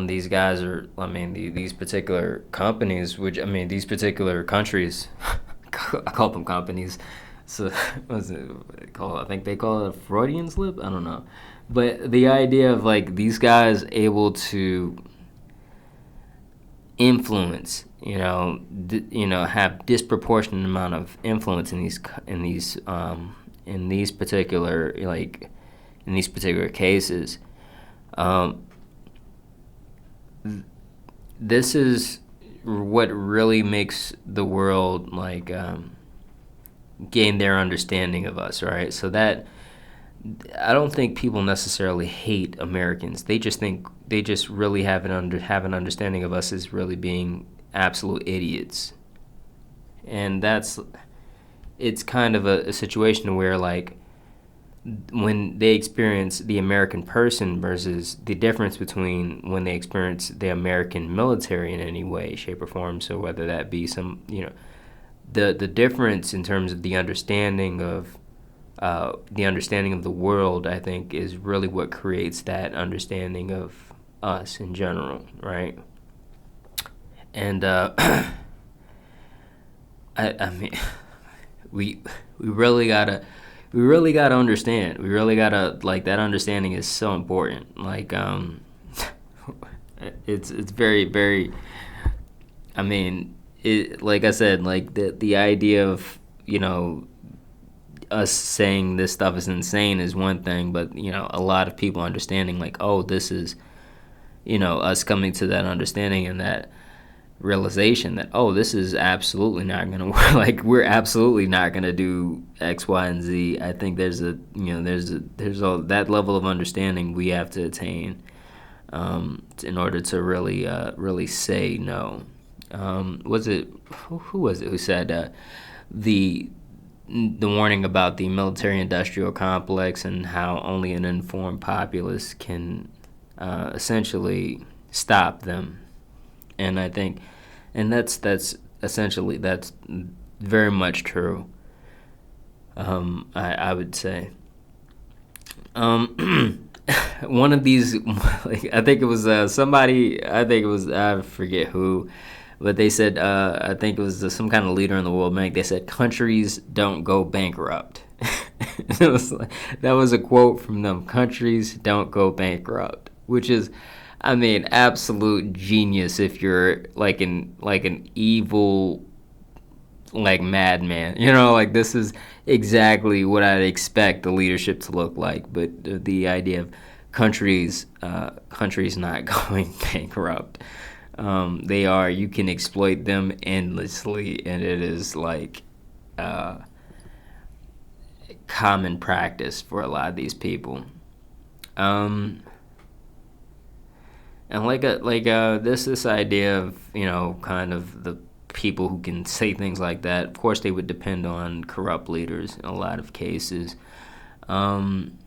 Speaker 4: These guys are, these particular companies, these particular countries, I call them companies. So, what's it called? I think they call it a Freudian slip. I don't know, but the idea of, like, these guys able to influence, have disproportionate amount of influence in these particular cases. This is what really makes the world, like, gain their understanding of us, right? So that, I don't think people necessarily hate Americans. They just really have an understanding of us as really being absolute idiots, and it's kind of a situation where, like, when they experience the American person versus the difference between when they experience the American military in any way, shape, or form. So whether that be some, the difference in terms of the understanding of the world, I think, is really what creates that understanding of us in general, right? And I mean, we really gotta understand. We really gotta, like, that understanding is so important. Like, it's very, very. I mean, like I said, like the idea of us saying this stuff is insane is one thing, but a lot of people understanding, like, oh, this is us coming to that understanding and that realization that, oh, this is absolutely not gonna work. Like, we're absolutely not gonna do X, Y, and Z. I think there's that level of understanding we have to attain in order to really say no. Was it who was it who said the warning about the military-industrial complex and how only an informed populace can essentially stop them? And I think, and that's very much true. I would say. One of these, like, I think it was somebody. I think it was, I forget who, but they said, I think it was some kind of leader in the World Bank. They said countries don't go bankrupt. That was a quote from them. Countries don't go bankrupt, which is, I mean, absolute genius if you're like an evil, like, madman. Like, this is exactly what I'd expect the leadership to look like. But the idea of countries not going bankrupt, you can exploit them endlessly, and it is like common practice for a lot of these people. And this idea of kind of the people who can say things like that. Of course, they would depend on corrupt leaders in a lot of cases. And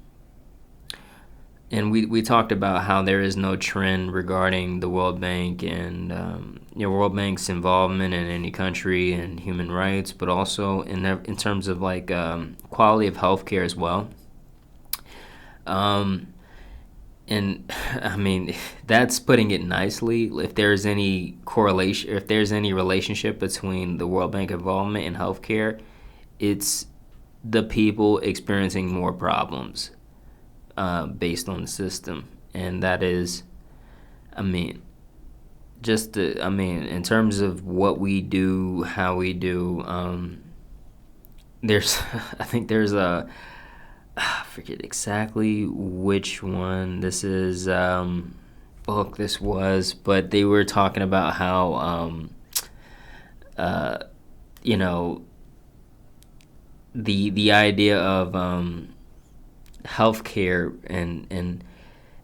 Speaker 4: we talked about how there is no trend regarding the World Bank and World Bank's involvement in any country and human rights, but also in terms of, like, quality of healthcare as well. And I mean, that's putting it nicely. If there's any correlation, if there's any relationship between the World Bank involvement in healthcare, it's the people experiencing more problems based on the system. And that is, I mean, in terms of what we do, how we do, I think there's I forget exactly which one this is, book this was, but they were talking about how, the idea of healthcare and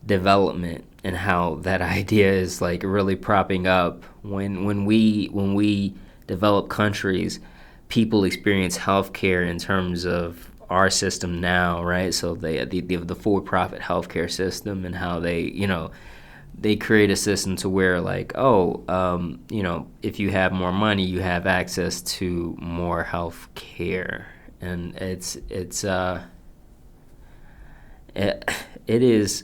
Speaker 4: development, and how that idea is, like, really propping up when we develop countries. People experience healthcare in terms of our system now, right? So they have the for-profit healthcare system, and how they create a system to where, like, if you have more money, you have access to more health care. And it is,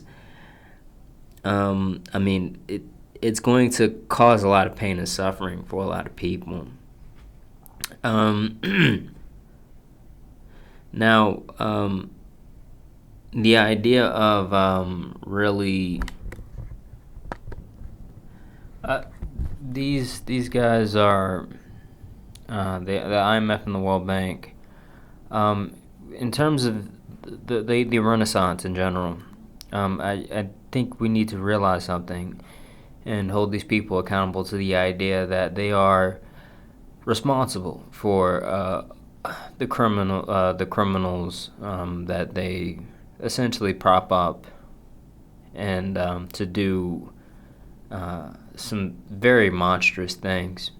Speaker 4: it's going to cause a lot of pain and suffering for a lot of people. Now, the idea of really these guys are the IMF and the World Bank, in terms of the Renaissance in general. I think we need to realize something and hold these people accountable to the idea that they are responsible for the criminals that they essentially prop up, and to do some very monstrous things.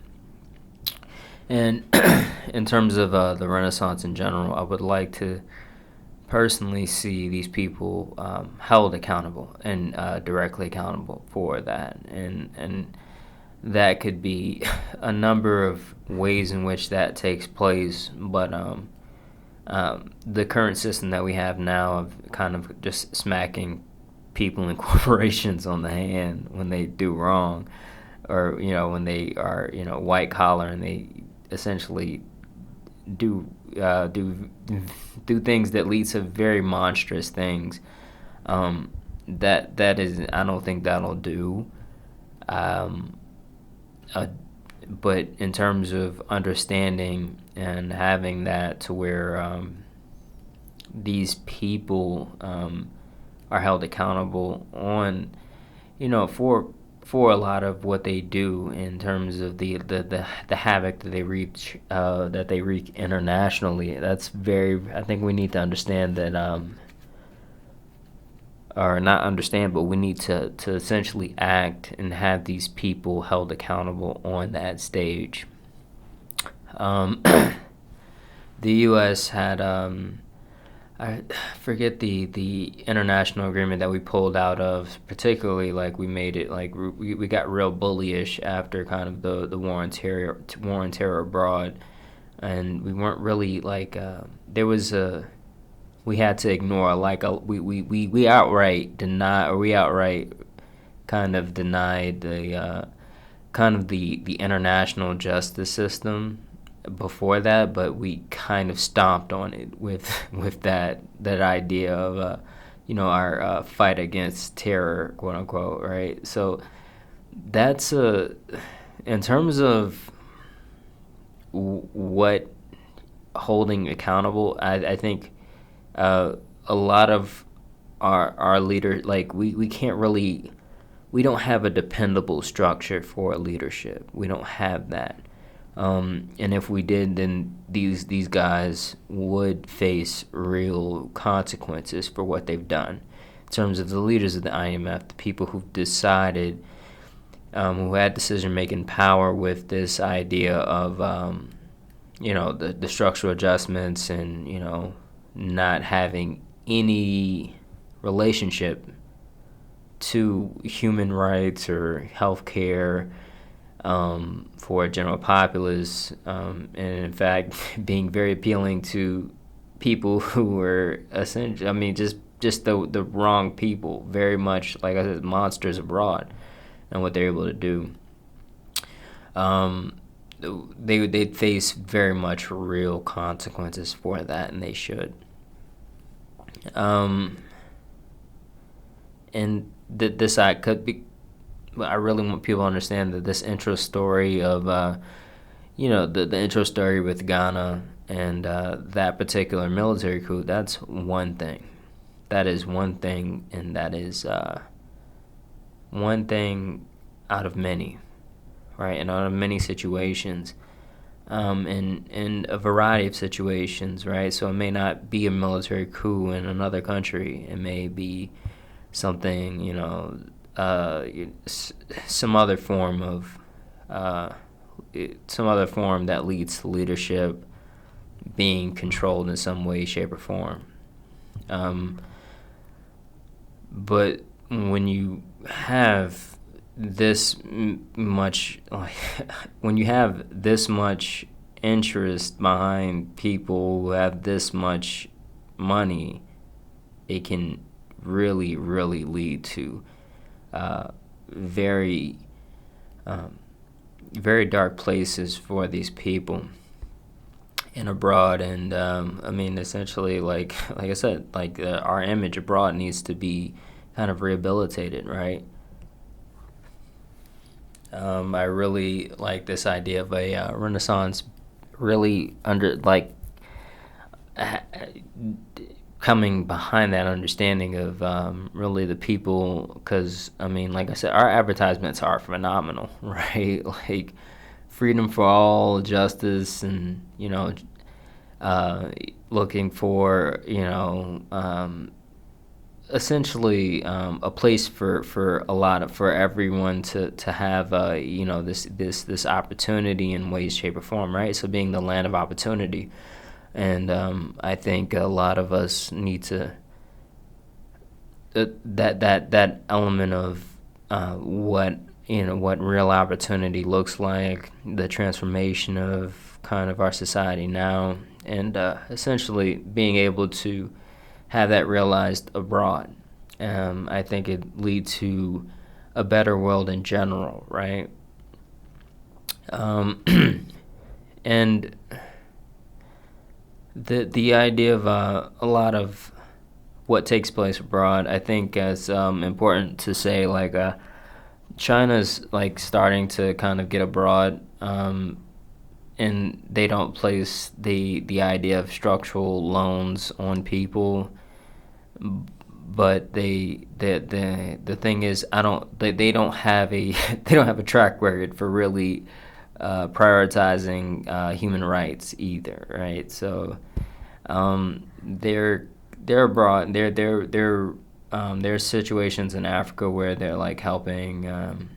Speaker 4: And in terms of the Renaissance in general, I would like to personally see these people held accountable and directly accountable for that. And that could be a number of ways in which that takes place, but the current system that we have now of kind of just smacking people and corporations on the hand when they do wrong, or when they are white collar and they essentially do things that lead to very monstrous things. That is, I don't think that'll do. But in terms of understanding and having that to where these people are held accountable on, for a lot of what they do in terms of the havoc that they wreak internationally. That's very. I think we need to understand that, or not understand, but we need to essentially act and have these people held accountable on that stage. The U.S. had I forget the international agreement that we pulled out of. Particularly, like, we made it like we got real bullyish after kind of the war on terror abroad, and we weren't really like there was a. We had to ignore we outright deny, or we outright kind of denied the kind of the international justice system before that, but we kind of stomped on it with that idea of our fight against terror, quote unquote, right? So that's in terms of what holding accountable. I think a lot of our leaders, like, we can't really, we don't have a dependable structure for leadership. We don't have that. And if we did, then these guys would face real consequences for what they've done. In terms of the leaders of the IMF, the people who've decided, who had decision-making power with this idea of, the structural adjustments and, not having any relationship to human rights or healthcare for a general populace, and in fact being very appealing to people who were essentially, just the wrong people, very much, like I said, monsters abroad, and what they're able to do. They'd face very much real consequences for that, and they should. And this I could be. I really want people to understand that this intro story of, the intro story with Ghana and that particular military coup, that's one thing. That is one thing, and that is one thing out of many, right? And out of many situations, in a variety of situations, right? So it may not be a military coup in another country. It may be something, some other form that leads to leadership being controlled in some way, shape, or form. But when you have this much, when you have this much interest behind people who have this much money, it can really, really lead to very, very dark places for these people and abroad. And essentially, like I said, our image abroad needs to be kind of rehabilitated, right? I really like this idea of a Renaissance, really coming behind that understanding of really the people, because like I said, our advertisements are phenomenal, right? Like freedom for all, justice, and looking for essentially a place for everyone to have this opportunity in ways, shape, or form, right? So being the land of opportunity, and I think a lot of us need to that element of what real opportunity looks like, the transformation of kind of our society now, and essentially being able to have that realized abroad. I think it leads to a better world in general, right? And the idea of a lot of what takes place abroad, I think is important to say, like China's like starting to kind of get abroad, and they don't place the idea of structural loans on people, but the thing is, they don't have a they don't have a track record for really prioritizing human rights either, right? So they're abroad. There's situations in Africa where they're like helping.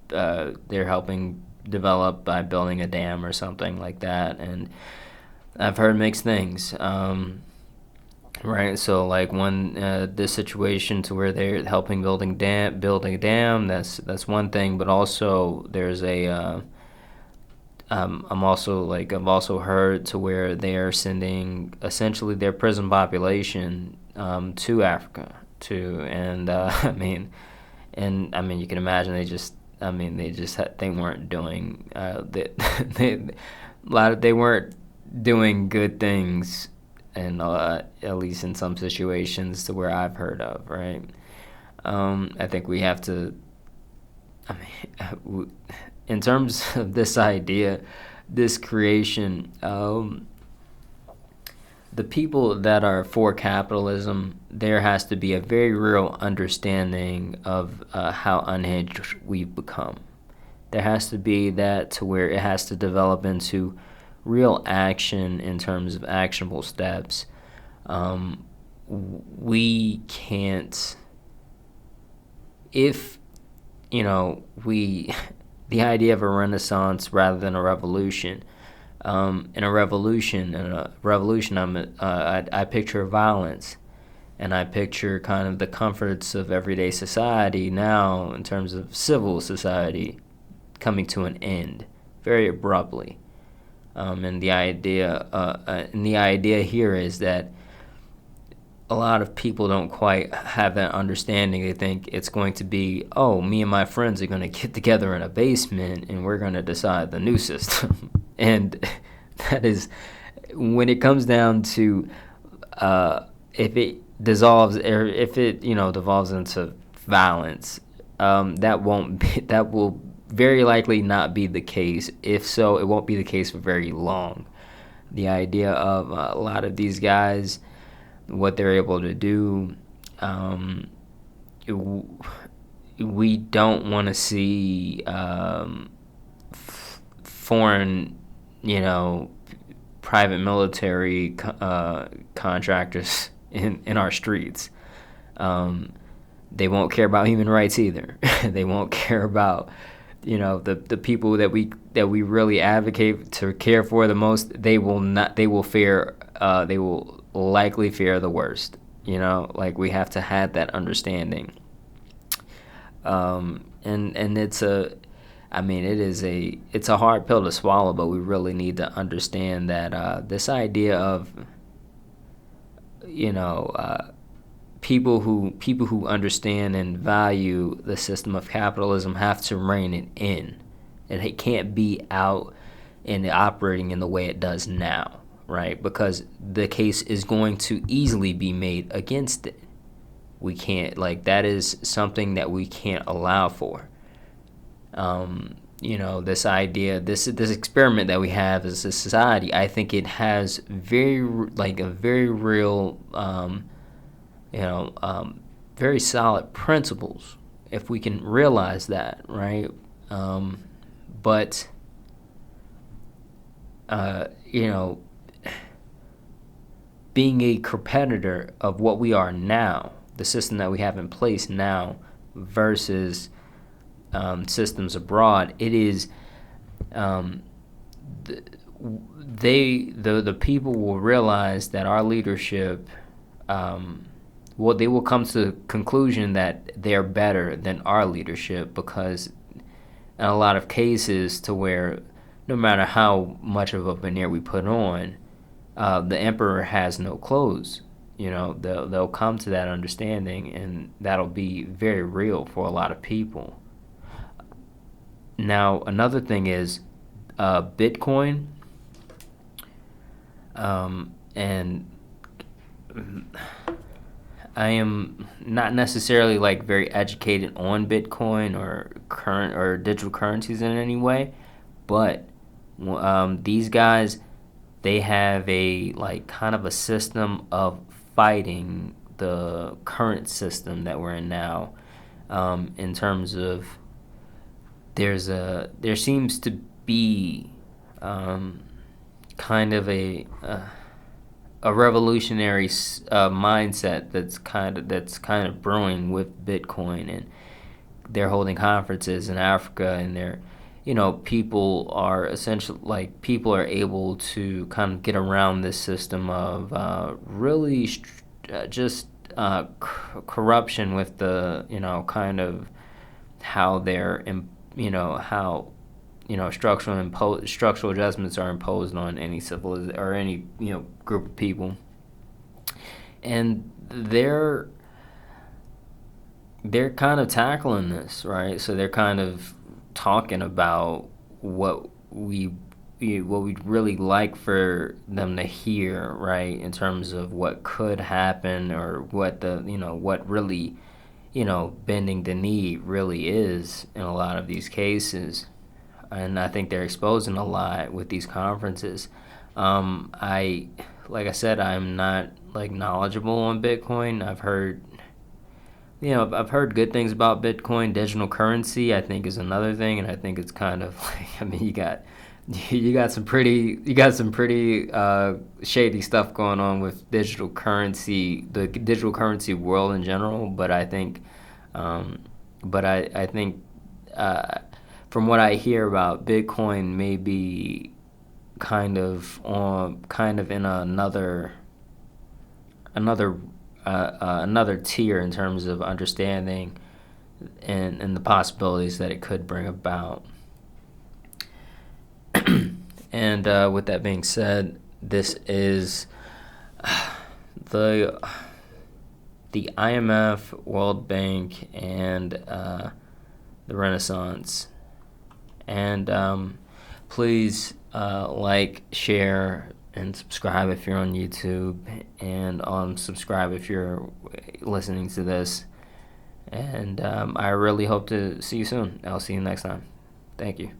Speaker 4: They're helping develop by building a dam or something like that, and I've heard mixed things. Right, so like when this situation to where they're helping building a dam, that's one thing, but also there's a I've also heard to where they're sending essentially their prison population to Africa too, and I mean you can imagine they weren't doing they weren't doing good things, and at least in some situations to where I've heard of, right? I think we have to, in terms of this idea, this creation, the people that are for capitalism, there has to be a very real understanding of how unhinged we've become. There has to be that to where it has to develop into real action in terms of actionable steps. We can't, if the idea of a renaissance rather than a revolution. In a revolution, I picture violence, and I picture kind of the comforts of everyday society now in terms of civil society coming to an end very abruptly. And the idea here is that a lot of people don't quite have that understanding. They think it's going to be, oh, me and my friends are going to get together in a basement and we're going to decide the new system. And that is, when it comes down to if it dissolves, or if it devolves into violence, that will very likely not be the case. If so, it won't be the case for very long. The idea of a lot of these guys, what they're able to do, we don't want to see foreign, private military contractors in our streets. They won't care about human rights either. They won't care about the people that we really advocate to care for the most. They will likely fear the worst. Like, we have to have that understanding. And it's it's a hard pill to swallow, but we really need to understand that this idea of people who understand and value the system of capitalism have to rein it in, and it can't be out and operating in the way it does now, right? Because the case is going to easily be made against it. We can't, that is something that we can't allow for. This idea, this experiment that we have as a society, I think it has a very real, very solid principles, if we can realize that, right? But being a competitor of what we are now, the system that we have in place now versus systems abroad, it is the people will realize that our leadership, they will come to the conclusion that they're better than our leadership, because in a lot of cases, to where no matter how much of a veneer we put on, the emperor has no clothes. They'll come to that understanding, and that'll be very real for a lot of people. Now, another thing is Bitcoin, and I am not necessarily like very educated on Bitcoin or current or digital currencies in any way, but these guys, they have a like kind of a system of fighting the current system that we're in now, in terms of there seems to be kind of a revolutionary mindset that's kind of brewing with Bitcoin, and they're holding conferences in Africa, and people are essentially like people are able to kind of get around this system of really just corruption with the kind of how they're structural adjustments are imposed on any civilization or any group of people, and they're kind of tackling this, right? So they're kind of talking about what we'd really like for them to hear, right, in terms of what could happen, or what what really bending the knee really is in a lot of these cases. And I think they're exposing a lot with these conferences. Like I said, I'm not like knowledgeable on Bitcoin. I've heard good things about Bitcoin. Digital currency, I think, is another thing, and I think it's kind of like, I mean, you got some pretty shady stuff going on with digital currency, the digital currency world in general. But I think, from what I hear about Bitcoin, may be kind of in another tier in terms of understanding and the possibilities that it could bring about. And with that being said, this is the IMF, World Bank, and the Renaissance. And please like, share, and subscribe if you're on YouTube, and subscribe if you're listening to this. And I really hope to see you soon. I'll see you next time. Thank you.